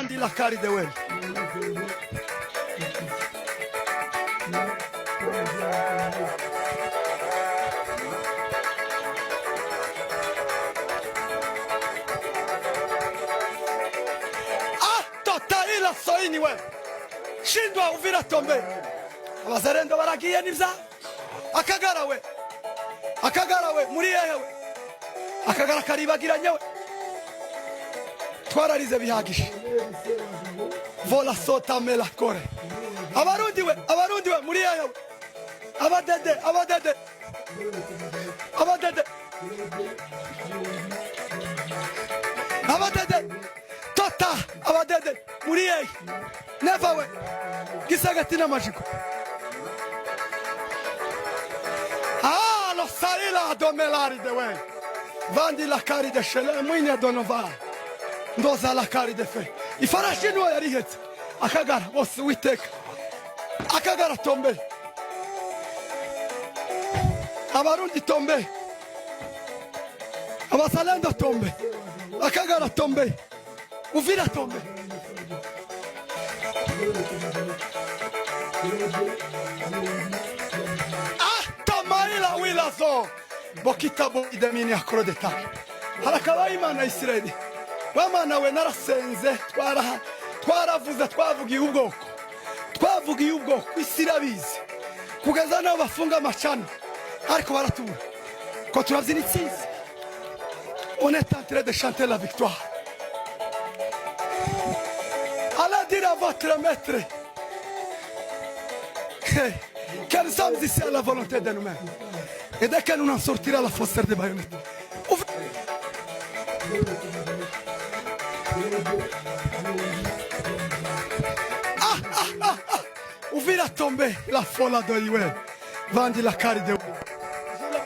Vandi la cari de well. Totaila soini we. Shindwa uvira tombe. Abazarendo baragiye nivza. Akagara we muri yewe. Akagara karibagiranye we. Twararize bihagije. Vola sota mela kore. Abarundi we muri yewe. Abadede. Tota abadede muri yewe. Never we. Gisagatina majiko. Lo salila domelari de we. Vandi la cari de shele muine donova. Ndoza la cari de fe. Ifarashi no yarihet. Akagara was witek. Akagara tombe. Abarundi tombe. Abasalendo tombe. Akagara tombe. Uvira tombe. Tomaila wilazo. Bokita bo idamini akrodeta. Harakawa imana Israeli. Wamana we narasenze twaravuze twavugiye ubwoko isirabizi kugeza nabo bafunga amacana ariko baratura ko turabyina itsinzi. On est en train de chanter la victoire. Allez dire à votre maître que nous sommes ici à la volonté de nous-mêmes. Et dès que nous en sortira la fosseur des baïonnettes. Uvira tombe la folla de Iwe. Vandi la cari de